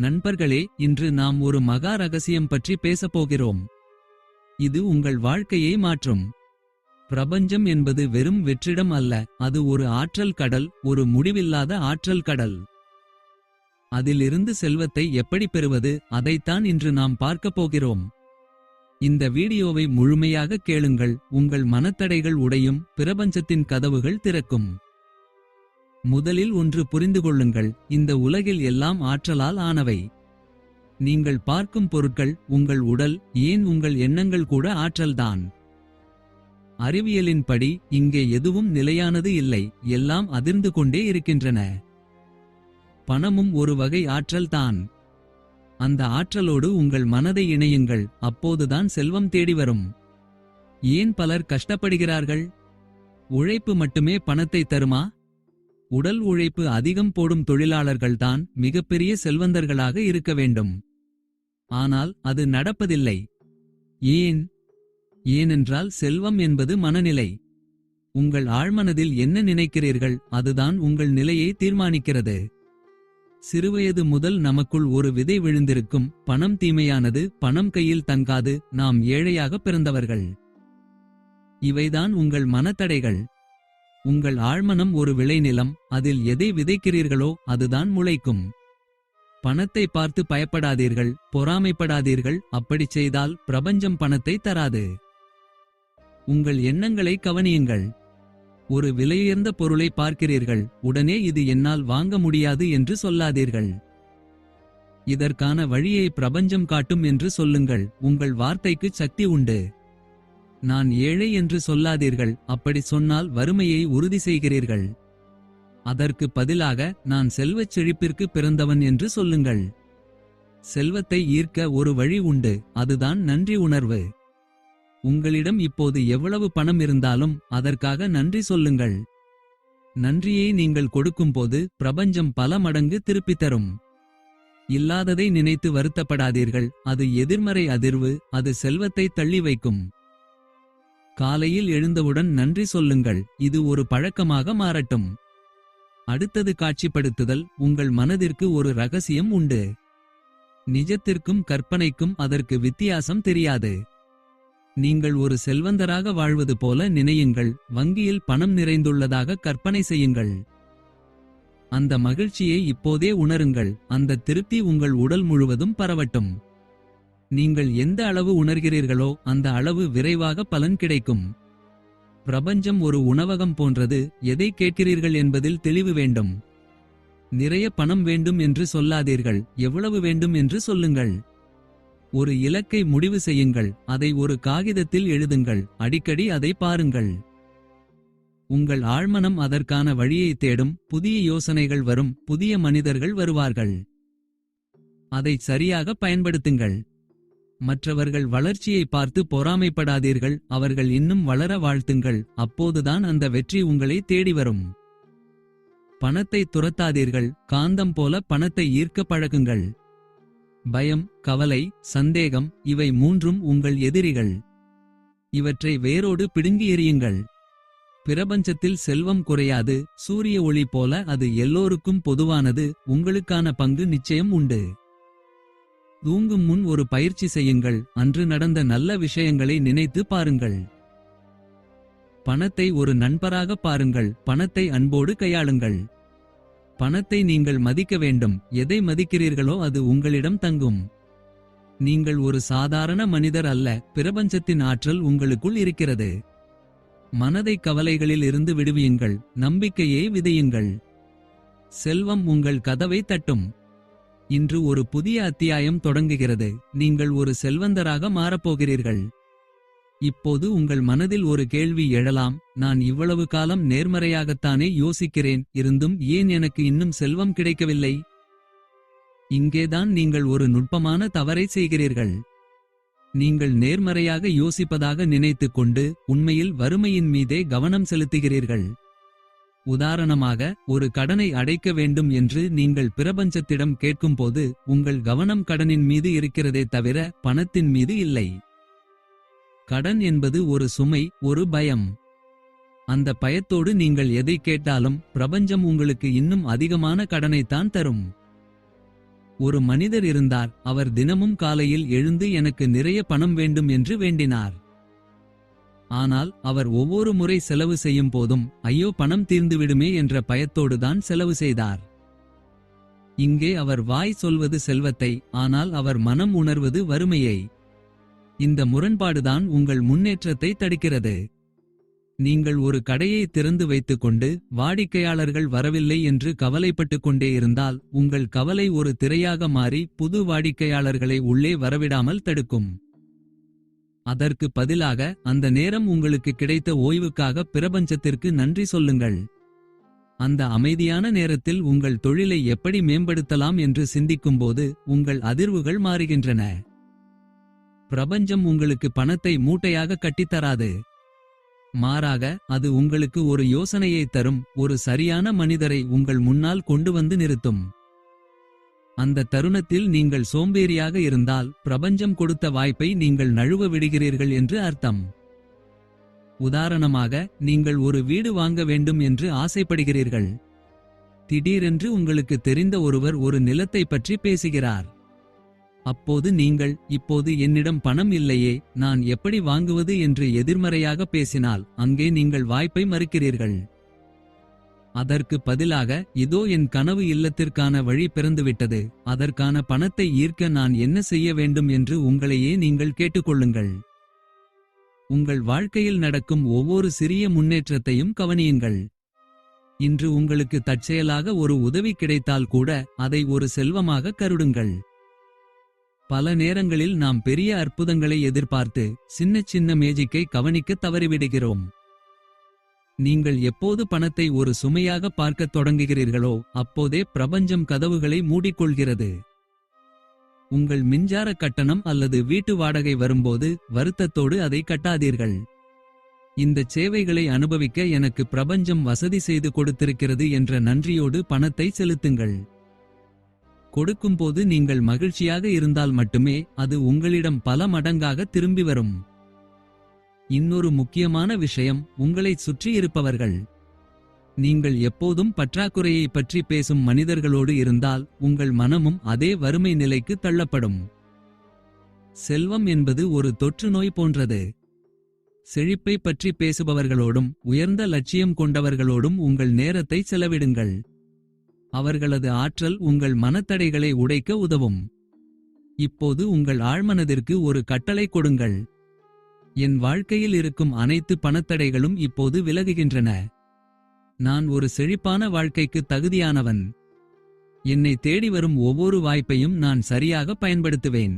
நண்பர்களே, இன்று நாம் ஒரு மகா ரகசியம் பற்றி பேசப்போகிறோம். இது உங்கள் வாழ்க்கையை மாற்றும். பிரபஞ்சம் என்பது வெறும் வெற்றிடம் அல்ல, அது ஒரு ஆற்றல் கடல், ஒரு முடிவில்லாத ஆற்றல் கடல். அதிலிருந்து செல்வத்தை எப்படி பெறுவது, அதைத்தான் இன்று நாம் பார்க்கப் போகிறோம். இந்த வீடியோவை முழுமையாக கேளுங்கள், உங்கள் மனத்தடைகள் உடையும், பிரபஞ்சத்தின் கதவுகள் திறக்கும். முதலில் ஒன்று புரிந்து கொள்ளுங்கள், இந்த உலகில் எல்லாம் ஆற்றலால் ஆனவை. நீங்கள் பார்க்கும் பொருட்கள், உங்கள் உடல், ஏன் உங்கள் எண்ணங்கள் கூட ஆற்றல்தான். அறிவியலின்படி இங்கே எதுவும் நிலையானது இல்லை, எல்லாம் அதிர்ந்து கொண்டே இருக்கின்றன. பணமும் ஒரு வகை ஆற்றல்தான். அந்த ஆற்றலோடு உங்கள் மனதை இணையுங்கள், அப்போதுதான் செல்வம் தேடி வரும். ஏன் பலர் கஷ்டப்படுகிறார்கள்? உழைப்பு மட்டுமே பணத்தை தருமா? உடல் உழைப்பு அதிகம் போடும் தொழிலாளர்கள்தான் மிகப்பெரிய செல்வந்தர்களாக இருக்க வேண்டும். ஆனால் அது நடப்பதில்லை. ஏன்? ஏனென்றால் செல்வம் என்பது மனநிலை. உங்கள் ஆழ்மனதில் என்ன நினைக்கிறீர்கள், அதுதான் உங்கள் நிலையை தீர்மானிக்கிறது. சிறுவயது முதல் நமக்குள் ஒரு விதை விழுந்திருக்கும், பணம் தீமையானது, பணம் கையில் தங்காது, நாம் ஏழையாக பிறந்தவர்கள். இவைதான் உங்கள் மனத்தடைகள். உங்கள் ஆழ்மனம் ஒரு விளைநிலம், அதில் எதை விதைக்கிறீர்களோ அதுதான் முளைக்கும். பணத்தை பார்த்து பயப்படாதீர்கள், பொறாமைப்படாதீர்கள், அப்படிச் செய்தால் பிரபஞ்சம் பணத்தை தராது. உங்கள் எண்ணங்களை கவனியுங்கள். ஒரு விலையுயர்ந்த பொருளை பார்க்கிறீர்கள், உடனே இது என்னால் வாங்க முடியாது என்று சொல்லாதீர்கள். இதற்கான வழியை பிரபஞ்சம் காட்டும் என்று சொல்லுங்கள், உங்கள் வார்த்தைக்கு சக்தி உண்டு. நான் ஏழை என்று சொல்லாதீர்கள், அப்படி சொன்னால் வறுமையை உறுதி செய்கிறீர்கள். அதற்கு பதிலாக நான் செல்வச் செழிப்பிற்கு பிறந்தவன் என்று சொல்லுங்கள். செல்வத்தை ஈர்க்க ஒரு வழி உண்டு, அதுதான் நன்றி உணர்வு. உங்களிடம் இப்போது எவ்வளவு பணம் இருந்தாலும் அதற்காக நன்றி சொல்லுங்கள். நன்றியை நீங்கள் கொடுக்கும்போது பிரபஞ்சம் பல மடங்கு திருப்பித் தரும். இல்லாததை நினைத்து வருத்தப்படாதீர்கள், அது எதிர்மறை அதிர்வு, அது செல்வத்தை தள்ளி வைக்கும். காலையில் எழுந்தவுடன் நன்றி சொல்லுங்கள், இது ஒரு பழக்கமாக மாறட்டும். அடுத்தது காட்சிப்படுத்துதல். உங்கள் மனதிற்கு ஒரு ரகசியம் உண்டு. நிஜத்திற்கும் கற்பனைக்கும் அதற்கு வித்தியாசம் தெரியாது. நீங்கள் ஒரு செல்வந்தராக வாழ்வது போல நினையுங்கள், வங்கியில் பணம் நிறைந்துள்ளதாக கற்பனை செய்யுங்கள். அந்த மகிழ்ச்சியை இப்போதே உணருங்கள், அந்த திருப்தி உங்கள் உடல் முழுவதும் பரவட்டும். நீங்கள் எந்த அளவு உணர்கிறீர்களோ அந்த அளவு விரைவாக பலன் கிடைக்கும். பிரபஞ்சம் ஒரு உணவகம் போன்றது, எதை கேட்கிறீர்கள் என்பதில் தெளிவு வேண்டும். நிறைய பணம் வேண்டும் என்று சொல்லாதீர்கள், எவ்வளவு வேண்டும் என்று சொல்லுங்கள். ஒரு இலக்கை முடிவு செய்யுங்கள், அதை ஒரு காகிதத்தில் எழுதுங்கள், அடிக்கடி அதை பாருங்கள். உங்கள் ஆழ்மனம் அதற்கான வழியை தேடும், புதிய யோசனைகள் வரும், புதிய மனிதர்கள் வருவார்கள். அதை சரியாக பயன்படுத்துங்கள். மற்றவர்கள் வளர்ச்சியை பார்த்து பொறாமைப்படாதீர்கள், அவர்கள் இன்னும் வளர வாழ்த்துங்கள், அப்போதுதான் அந்த வெற்றி உங்களை தேடி வரும். பணத்தை துரத்தாதீர்கள், காந்தம் போல பணத்தை ஈர்க்க பழகுங்கள். பயம், கவலை, சந்தேகம், இவை மூன்றும் உங்கள் எதிரிகள். இவற்றை வேரோடு பிடுங்கி எறியுங்கள். பிரபஞ்சத்தில் செல்வம் குறையாது, சூரிய ஒளி போல அது எல்லோருக்கும் பொதுவானது, உங்களுக்கான பங்கு நிச்சயம் உண்டு. தூங்கும் முன் ஒரு பயிற்சி செய்யுங்கள், அன்று நடந்த நல்ல விஷயங்களை நினைத்து பாருங்கள். பணத்தை ஒரு நண்பராக பாருங்கள், பணத்தை அன்போடு கையாளுங்கள். பணத்தை நீங்கள் மதிக்க வேண்டும், எதை மதிக்கிறீர்களோ அது உங்களிடம் தங்கும். நீங்கள் ஒரு சாதாரண மனிதர் அல்ல, பிரபஞ்சத்தின் ஆற்றல் உங்களுக்குள் இருக்கிறது. மனதை கவலைகளில் இருந்து விடுவியுங்கள், நம்பிக்கையை விதையுங்கள். செல்வம் உங்கள் கதவை தட்டும். இன்று ஒரு புதிய அத்தியாயம் தொடங்குகிறது, நீங்கள் ஒரு செல்வந்தராக மாறப்போகிறீர்கள். இப்போது உங்கள் மனதில் ஒரு கேள்வி எழலாம், நான் இவ்வளவு காலம் நேர்மறையாகத்தானே யோசிக்கிறேன், இருந்தும் ஏன் எனக்கு இன்னும் செல்வம் கிடைக்கவில்லை? இங்கேதான் நீங்கள் ஒரு நுட்பமான தவறை செய்கிறீர்கள். நீங்கள் நேர்மறையாக யோசிப்பதாக நினைத்துக் கொண்டு உண்மையில் வறுமையின் மீதே கவனம் செலுத்துகிறீர்கள். உதாரணமாக, ஒரு கடனை அடைக்க வேண்டும் என்று நீங்கள் பிரபஞ்சத்திடம் கேட்கும்போது உங்கள் கவனம் கடனின் மீது இருக்கிறதே தவிர பணத்தின் மீது இல்லை. கடன் என்பது ஒரு சுமை, ஒரு பயம். அந்த பயத்தோடு நீங்கள் எதை கேட்டாலும் பிரபஞ்சம் உங்களுக்கு இன்னும் அதிகமான கடனைத்தான் தரும். ஒரு மனிதர் இருந்தார். அவர் தினமும் காலையில் எழுந்து எனக்கு நிறைய பணம் வேண்டும் என்று வேண்டினார். ஆனால் அவர் ஒவ்வொரு முறை செலவு செய்யும் போதும் ஐயோ பணம் தீர்ந்துவிடுமே என்ற பயத்தோடுதான் செலவு செய்தார். இங்கே அவர் வாய் சொல்வது செல்வத்தை, ஆனால் அவர் மனம் உணர்வது வறுமையை. இந்த முரண்பாடுதான் உங்கள் முன்னேற்றத்தை தடுக்கிறது. நீங்கள் ஒரு கடையை திறந்து வைத்துக்கொண்டு வாடிக்கையாளர்கள் வரவில்லை என்று கவலைப்பட்டுக் கொண்டே இருந்தால் உங்கள் கவலை ஒரு திரையாக மாறி புது வாடிக்கையாளர்களை உள்ளே வரவிடாமல் தடுக்கும். அதற்கு பதிலாக அந்த நேரம் உங்களுக்கு கிடைத்த ஓய்வுக்காக பிரபஞ்சத்திற்கு நன்றி சொல்லுங்கள். அந்த அமைதியான நேரத்தில் உங்கள் தொழிலை எப்படி மேம்படுத்தலாம் என்று சிந்திக்கும்போது உங்கள் அதிர்வுகள் மாறுகின்றன. பிரபஞ்சம் உங்களுக்கு பணத்தை மூட்டையாக கட்டித்தராது. மாறாக அது உங்களுக்கு ஒரு யோசனையை தரும், ஒரு சரியான மனிதரை உங்கள் முன்னால் கொண்டு வந்து நிறுத்தும். அந்த தருணத்தில் நீங்கள் சோம்பேறியாக இருந்தால் பிரபஞ்சம் கொடுத்த வாய்ப்பை நீங்கள் நழுவ விடுகிறீர்கள் என்று அர்த்தம். உதாரணமாக, நீங்கள் ஒரு வீடு வாங்க வேண்டும் என்று ஆசைப்படுகிறீர்கள். திடீரென்று உங்களுக்கு தெரிந்த ஒருவர் ஒரு நிலத்தை பற்றி பேசுகிறார். அப்போது நீங்கள், இப்போது என்னிடம் பணம் இல்லையே, நான் எப்படி வாங்குவது என்று எதிர்மறையாக பேசினால் அங்கே நீங்கள் வாய்ப்பை மறுக்கிறீர்கள். அதற்கு பதிலாக, இதோ என் கனவு இல்லத்திற்கான வழி பிறந்துவிட்டது, அதற்கான பணத்தை ஈர்க்க நான் என்ன செய்ய வேண்டும் என்று உங்களையே நீங்கள் கேட்டுக்கொள்ளுங்கள். உங்கள் வாழ்க்கையில் நடக்கும் ஒவ்வொரு சிறிய முன்னேற்றத்தையும் கவனியுங்கள். இன்று உங்களுக்கு தற்செயலாக ஒரு உதவி கிடைத்தால் கூட அதை ஒரு செல்வமாக கருடுங்கள். பல நேரங்களில் நாம் பெரிய அற்புதங்களை எதிர்பார்த்து சின்ன சின்ன மேஜிக்கை கவனிக்க தவறிவிடுகிறோம். நீங்கள் எப்போது பணத்தை ஒரு சுமையாக பார்க்கத் தொடங்குகிறீர்களோ அப்போதே பிரபஞ்சம் கதவுகளை மூடிக்கொள்கிறது. உங்கள் மின்சார கட்டணம் அல்லது வீட்டு வாடகை வரும்போது வருத்தத்தோடு அதை கட்டாதீர்கள். இந்தச் சேவைகளை அனுபவிக்க எனக்கு பிரபஞ்சம் வசதி செய்து கொடுத்திருக்கிறது என்ற நன்றியோடு பணத்தை செலுத்துங்கள். கொடுக்கும்போது நீங்கள் மகிழ்ச்சியாக இருந்தால் மட்டுமே அது உங்களிடம் பல மடங்காக திரும்பி வரும். இன்னொரு முக்கியமான விஷயம், உங்களைச் சுற்றி இருப்பவர்கள். நீங்கள் எப்போதும் பற்றாக்குறையை பற்றி பேசும் மனிதர்களோடு இருந்தால் உங்கள் மனமும் அதே வறுமை நிலைக்கு தள்ளப்படும். செல்வம் என்பது ஒரு தொற்று நோய் போன்றது. செழிப்பை பற்றி பேசுபவர்களோடும் உயர்ந்த லட்சியம் கொண்டவர்களோடும் உங்கள் நேரத்தை செலவிடுங்கள். அவர்களது ஆற்றல் உங்கள் மனத்தடைகளை உடைக்க உதவும். இப்போது உங்கள் ஆழ்மனதிற்கு ஒரு கட்டளை கொடுங்கள். என் வாழ்க்கையில் இருக்கும் அனைத்து பணத்தடைகளும் இப்போது விலகுகின்றன. நான் ஒரு செழிப்பான வாழ்க்கைக்கு தகுதியானவன். என்னை தேடி வரும் ஒவ்வொரு வாய்ப்பையும் நான் சரியாக பயன்படுத்துவேன்.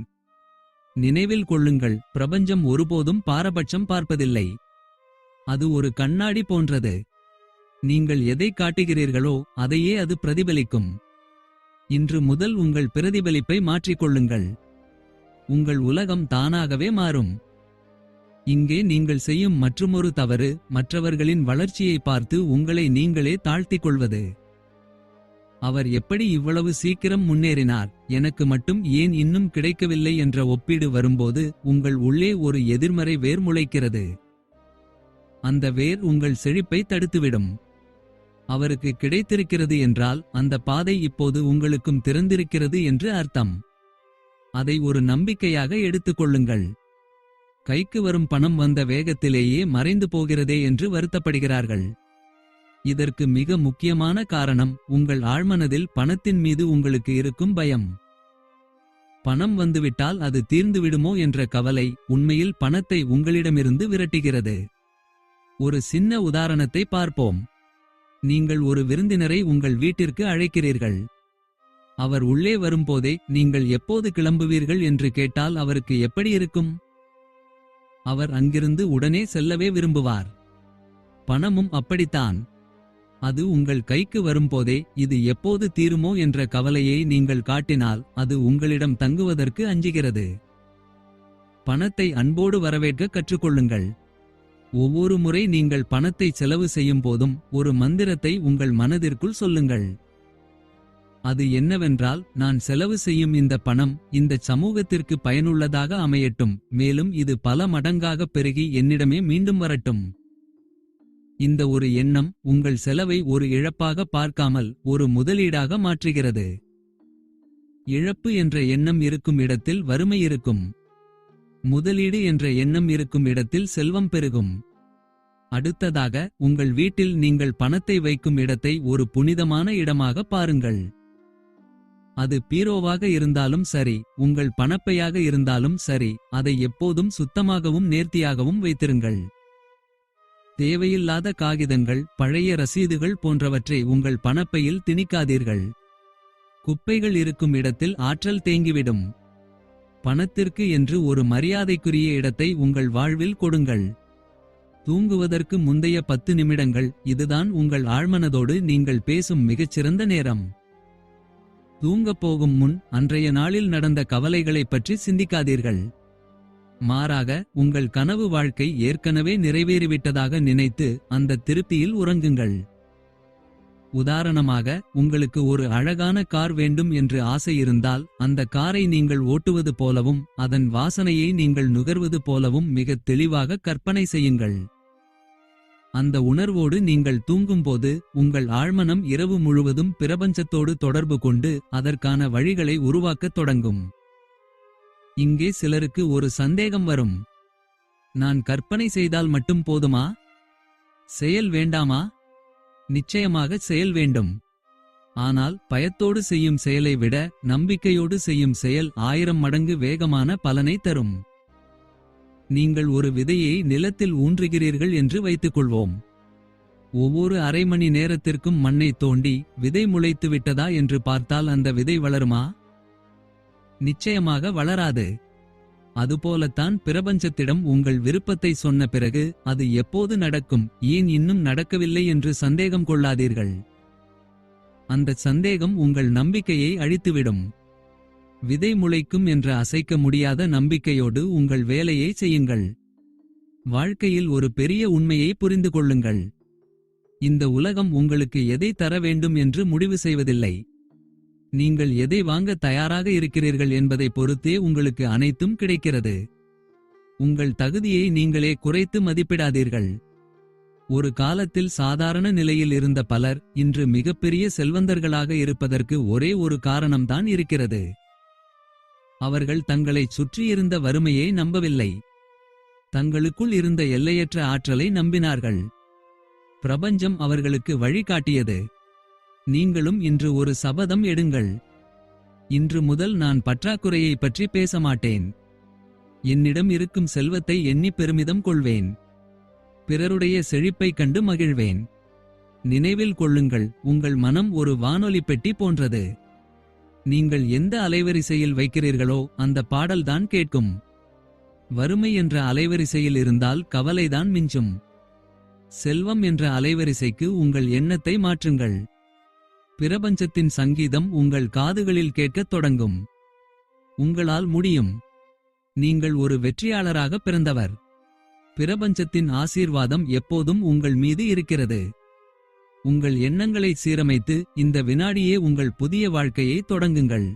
நினைவில் கொள்ளுங்கள், பிரபஞ்சம் ஒருபோதும் பாரபட்சம் பார்ப்பதில்லை. அது ஒரு கண்ணாடி போன்றது. நீங்கள் எதை காட்டுகிறீர்களோ அதையே அது பிரதிபலிக்கும். இன்று முதல் உங்கள் பிரதிபலிப்பை மாற்றிக்கொள்ளுங்கள். உங்கள் உலகம் தானாகவே மாறும். இங்கே நீங்கள் செய்யும் மற்றுமொரு தவறு மற்றவர்களின் வளர்ச்சியை பார்த்து உங்களை நீங்களே தாழ்த்திக் கொள்வது. அவர் எப்படி இவ்வளவு சீக்கிரம் முன்னேறினார், எனக்கு மட்டும் ஏன் இன்னும் கிடைக்கவில்லை என்ற ஒப்பீடு வரும்போது உங்கள் உள்ளே ஒரு எதிர்மறை வேர் முளைக்கிறது. அந்த வேர் உங்கள் செழிப்பை தடுத்துவிடும். அவருக்கு கிடைத்திருக்கிறது என்றால் அந்த பாதை இப்போது உங்களுக்கும் திறந்திருக்கிறது என்று அர்த்தம். அதை ஒரு நம்பிக்கையாக எடுத்துக்கொள்ளுங்கள். கைக்கு வரும் பணம் வந்த வேகத்திலேயே மறைந்து போகிறதே என்று வருத்தப்படுகிறார்கள். இதற்கு மிக முக்கியமான காரணம் உங்கள் ஆழ்மனதில் பணத்தின் மீது உங்களுக்கு இருக்கும் பயம். பணம் வந்துவிட்டால் அது தீர்ந்துவிடுமோ என்ற கவலை உண்மையில் பணத்தை உங்களிடமிருந்து விரட்டுகிறது. ஒரு சின்ன உதாரணத்தை பார்ப்போம். நீங்கள் ஒரு விருந்தினரை உங்கள் வீட்டிற்கு அழைக்கிறீர்கள். அவர் உள்ளே வரும்போதே நீங்கள் எப்போது கிளம்புவீர்கள் என்று கேட்டால் அவருக்கு எப்படி இருக்கும்? அவர் அங்கிருந்து உடனே செல்லவே விரும்புவார். பணமும் அப்படித்தான். அது உங்கள் கைக்கு வரும்போதே இது எப்போது தீருமோ என்ற கவலையை நீங்கள் காட்டினால் அது உங்களிடம் தங்குவதற்கு அஞ்சுகிறது. பணத்தை அன்போடு வரவேற்க கற்றுக்கொள்ளுங்கள். ஒவ்வொரு முறை நீங்கள் பணத்தை செலவு செய்யும் போதும் ஒரு மந்திரத்தை உங்கள் மனதிற்குள் சொல்லுங்கள். அது என்னவென்றால், நான் செலவு செய்யும் இந்த பணம் இந்த சமூகத்திற்கு பயனுள்ளதாக அமையட்டும், மேலும் இது பல மடங்காக பெருகி என்னிடமே மீண்டும் வரட்டும். இந்த ஒரு எண்ணம் உங்கள் செலவை ஒரு இழப்பாக பார்க்காமல் ஒரு முதலீடாக மாற்றுகிறது. இழப்பு என்ற எண்ணம் இருக்கும் இடத்தில் வறுமை இருக்கும். முதலீடு என்ற எண்ணம் இருக்கும் இடத்தில் செல்வம் பெருகும். அடுத்ததாக, உங்கள் வீட்டில் நீங்கள் பணத்தை வைக்கும் இடத்தை ஒரு புனிதமான இடமாக பாருங்கள். அது பீரோவாக இருந்தாலும் சரி, உங்கள் பணப்பையாக இருந்தாலும் சரி, அதை எப்போதும் சுத்தமாகவும் நேர்த்தியாகவும் வைத்திருங்கள். தேவையில்லாத காகிதங்கள், பழைய ரசீதுகள் போன்றவற்றை உங்கள் பணப்பையில் திணிக்காதீர்கள். குப்பைகள் இருக்கும் இடத்தில் ஆற்றல் தேங்கிவிடும். பணத்திற்கு என்று ஒரு மரியாதைக்குரிய இடத்தை உங்கள் வாழ்வில் கொடுங்கள். தூங்குவதற்கு முந்தைய 10 நிமிடங்கள், இதுதான் உங்கள் ஆழ்மனதோடு நீங்கள் பேசும் மிகச்சிறந்த நேரம். தூங்கப் போகும் முன் அன்றைய நாளில் நடந்த கவலைகளைப் பற்றி சிந்திக்காதீர்கள். மாறாக, உங்கள் கனவு வாழ்க்கை ஏற்கனவே நிறைவேறிவிட்டதாக நினைத்து அந்த திருப்தியில் உறங்குங்கள். உதாரணமாக, உங்களுக்கு ஒரு அழகான கார் வேண்டும் என்று ஆசை இருந்தால், அந்த காரை நீங்கள் ஓட்டுவது போலவும் அதன் வாசனையை நீங்கள் நுகர்வது போலவும் மிகத் தெளிவாக கற்பனை செய்யுங்கள். அந்த உணர்வோடு நீங்கள் தூங்கும்போது உங்கள் ஆழ்மனம் இரவு முழுவதும் பிரபஞ்சத்தோடு தொடர்பு கொண்டு அதற்கான வழிகளை உருவாக்கத் தொடங்கும். இங்கே சிலருக்கு ஒரு சந்தேகம் வரும். நான் கற்பனை செய்தால் மட்டும் போதுமா? செயல் வேண்டாமா? நிச்சயமாக செயல் வேண்டும். ஆனால் பயத்தோடு செய்யும் செயலை விட நம்பிக்கையோடு செய்யும் செயல் 1000 மடங்கு வேகமான பலனை தரும். நீங்கள் ஒரு விதையை நிலத்தில் ஊன்றுகிறீர்கள் என்று வைத்துக்கொள்வோம். ஒவ்வொரு அரை மணி நேரத்திற்கும் மண்ணை தோண்டி விதை முளைத்து விட்டதா என்று பார்த்தால் அந்த விதை வளருமா? நிச்சயமாக வளராது. அதுபோலத்தான் பிரபஞ்சத்திடம் உங்கள் விருப்பத்தை சொன்ன பிறகு அது எப்போது நடக்கும், ஏன் இன்னும் நடக்கவில்லை என்று சந்தேகம் கொள்ளாதீர்கள். அந்த சந்தேகம் உங்கள் நம்பிக்கையை அழித்துவிடும். விதை முளைக்கும் என்ற அசைக்க முடியாத நம்பிக்கையோடு உங்கள் வேலையை செய்யுங்கள். வாழ்க்கையில் ஒரு பெரிய உண்மையை புரிந்து கொள்ளுங்கள். இந்த உலகம் உங்களுக்கு எதை தர வேண்டும் என்று முடிவு செய்வதில்லை. நீங்கள் எதை வாங்க தயாராக இருக்கிறீர்கள் என்பதை பொறுத்தே உங்களுக்கு அனைத்தும் கிடைக்கிறது. உங்கள் தகுதியை நீங்களே குறைத்து மதிப்பிடாதீர்கள். ஒரு காலத்தில் சாதாரண நிலையில் இருந்த பலர் இன்று மிகப்பெரிய செல்வந்தர்களாக இருப்பதற்கு ஒரே ஒரு காரணம்தான் இருக்கிறது. அவர்கள் தங்களைச் சுற்றியிருந்த வறுமையை நம்பவில்லை. தங்களுக்குள் இருந்த எல்லையற்ற ஆற்றலை நம்பினார்கள். பிரபஞ்சம் அவர்களுக்கு வழிகாட்டியது. நீங்களும் இன்று ஒரு சபதம் எடுங்கள். இன்று முதல் நான் பற்றாக்குறையை பற்றி பேச மாட்டேன். என்னிடம் இருக்கும் செல்வத்தை எண்ணி பெருமிதம் கொள்வேன். பிறருடைய செழிப்பைக் கண்டு மகிழ்வேன். நினைவில் கொள்ளுங்கள், உங்கள் மனம் ஒரு வானொலி பெட்டி போன்றது. நீங்கள் எந்த அலைவரிசையில் வைக்கிறீர்களோ அந்த பாடல்தான் கேட்கும். வறுமை என்ற அலைவரிசையில் இருந்தால் கவலைதான் மிஞ்சும். செல்வம் என்ற அலைவரிசைக்கு உங்கள் எண்ணத்தை மாற்றுங்கள். பிரபஞ்சத்தின் சங்கீதம் உங்கள் காதுகளில் கேட்கத் தொடங்கும். உங்களால் முடியும். நீங்கள் ஒரு வெற்றியாளராக பிறந்தவர். பிரபஞ்சத்தின் ஆசீர்வாதம் எப்போதும் உங்கள் மீது இருக்கிறது. உங்கள் எண்ணங்களை சீரமைத்து இந்த வினாடியே உங்கள் புதிய வாழ்க்கையை தொடங்குங்கள்.